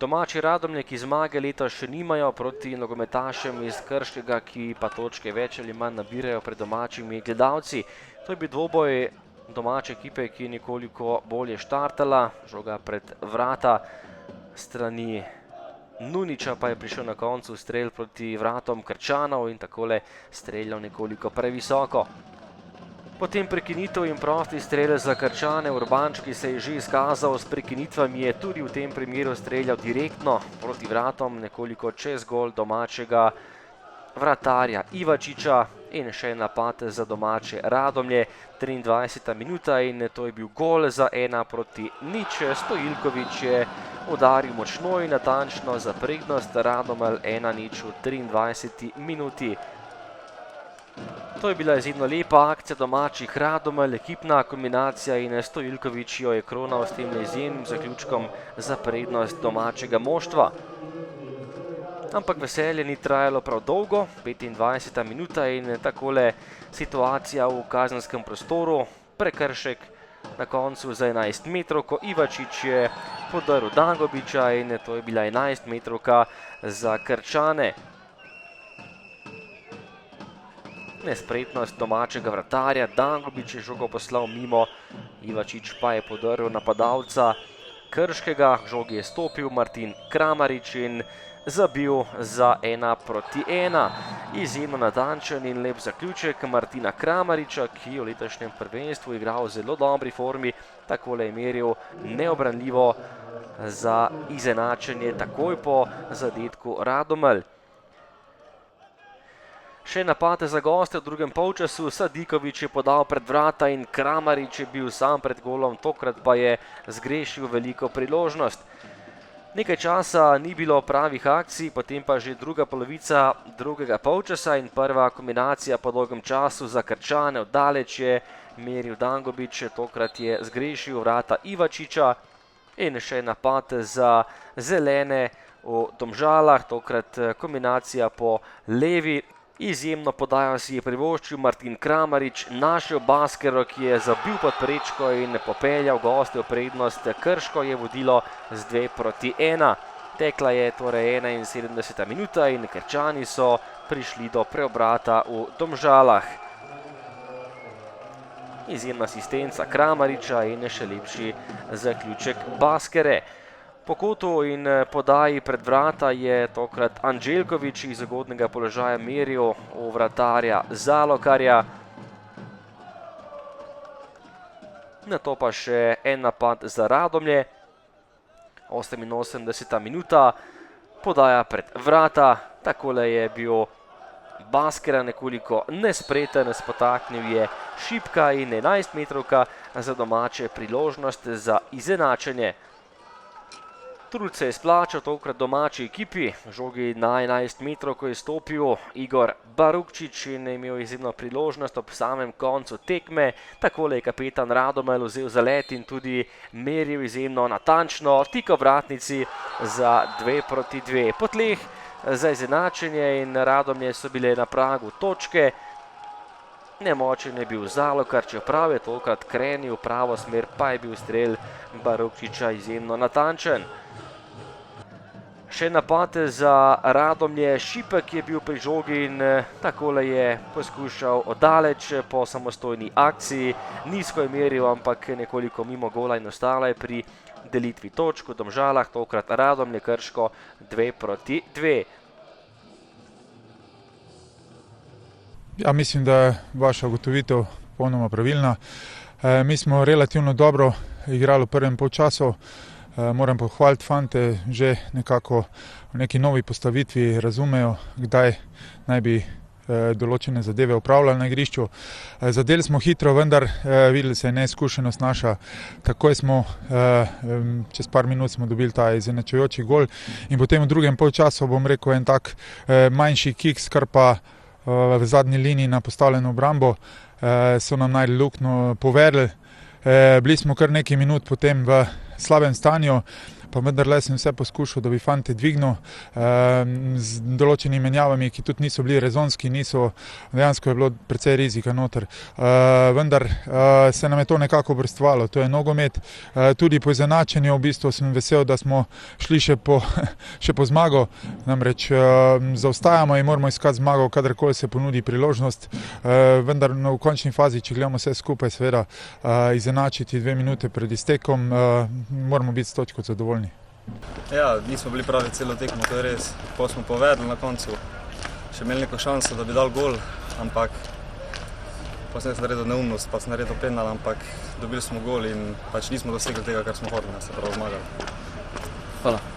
Domači Radomlje, ki zmage letos še nimajo proti nogometašem iz Krškega, ki pa točke več ali manj nabirajo pred domačimi gledalci. To je bil dvoboj domače ekipe, ki je nekoliko bolje štartala, žoga pred vrata strani Nuniča, pa je prišel na koncu strel proti vratom Krčanov in takole streljal nekoliko previsoko. Potem prekinitev in prosti strel za Krčane. Urbanč, ki se je že izkazal s prekinitvami, je tudi v tem primeru streljal direktno proti vratom, nekoliko čez gol domačega vratarja Ivačiča in še napad za domače Radomlje. 23. minuta in to je bil gol za 1-0. Stojiljković je udaril močno in natančno za prednost Radomelj 1-0 v 23. minuti. To je bila izjemno lepa akcija domačih Radomelj, ekipna kombinacija in Stojiljković jo je kronal s tem izjemnim zaključkom za prednost domačega moštva. Ampak veselje ni trajalo prav dolgo, 25. minuta in takole situacija v kazenskem prostoru, prekršek na koncu za 11 metrovko, Ivačič je podrl Dangobiča in to je bila 11 metrovka za Krčane. Nespretnost domačega vratarja, Dangobič je žogo poslal mimo, Ivačič pa je podrl napadalca Krškega, žogi je stopil Martin Kramarič in zabil za 1-1. Izjemno natančen in lep zaključek Martina Kramariča, ki je v letošnjem prvenstvu igral v zelo dobri formi, takole je meril neobranljivo za izenačenje takoj po zadetku Radomelj. Še napad za goste v drugem polčasu, Sadiković je podal pred vrata in Kramarič je bil sam pred golom, tokrat pa je zgrešil veliko priložnost. Nekaj časa ni bilo pravih akcij, potem pa že druga polovica drugega polčasa in prva kombinacija po dolgem času za Krčane. Oddaleč je meril Dangobič, tokrat je zgrešil vrata Ivačiča in še napad za zelene v Domžalah, tokrat kombinacija po levi. Izjemno podajo si je privoščil Martin Kramarič, našel Baskero, ki je zabil pod prečko in popeljal goste v prednost. Krško je vodilo z 2-1. Tekla je torej 71. minuta in Krčani so prišli do preobrata v Domžalah. Izjemna asistenca Kramariča in še lepši zaključek Baskere. Po kotu in podaji pred vrata je tokrat Anđelković iz ugodnega položaja meril v vratarja Zalokarja. Nato pa še en napad za Radomlje. 88. minuta, podaja pred vrata. Takole je bil Baskera nekoliko nespreten, spotaknil je šipka in 11 metrovka za domače, priložnost za izenačenje. Trud se je splačal tokrat domači ekipi, žogi na 11 metrov, ko je stopil Igor Barukčič in je imel izjemno priložnost ob samem koncu tekme. Takole je kapetan Radomelj vzel zalet in tudi meril izjemno natančno tik ob vratnici za 2-2. Po tleh za izenačenje in Radomlje so bile na pragu točke. Nemočen je bil Zalokar, čeprav je tokrat krenil v pravo smer, pa je bil strel Barukčiča izjemno natančen. Še napad za Radomlje, Šipek je bil pri žogi in takole je poskušal oddaleč po samostojni akciji. Nizko je meril, ampak nekoliko mimo gola in ostala je pri delitvi točk v Domžalah, tokrat Radomlje Krško 2-2. Ja, mislim, da je vaša ugotovitev popolnoma pravilna. Mi smo relativno dobro igrali v prvem polčasu. Moram pohvaliti fante, že nekako v neki novi postavitvi razumejo, kdaj naj bi določene zadeve upravljali na igrišču. Zadeli smo hitro, vendar videli se je neizkušenost naša. Takoj smo, čez par minut smo dobili ta izenačujoči gol in potem v drugem polčasu, bom rekel, en tak manjši kiks, kar pa v zadnji liniji na postavljeno obrambo so nam našli luknjo, povedali. Bili smo kar nekaj minut potem v slabem stanju, pa vendarle sem vse poskušal, da bi fante dvignil z določenimi menjavami, ki tudi niso bili rezonski, dejansko je bilo precej rizika noter. Vendar se nam je to nekako obrestovalo, to je nogomet. Tudi po izenačenju v bistvu sem vesel, da smo šli še po zmago, namreč zaostajamo in moramo iskati zmago, kadarkoli se ponudi priložnost, vendar v končni fazi, če gledamo vse skupaj, seveda izenačiti 2 minute pred iztekom, moramo biti s točko zadovoljni. Ja, nismo bili pravi celo tekmo, to je res. Ko smo povedali na koncu, še imeli neko šanso, da bi dal gol, ampak pa sem naredil neumnost, pa sem naredil penal, ampak dobili smo gol in pač nismo dosegli tega, kar smo hoteli, se pravi zmagali. Hvala.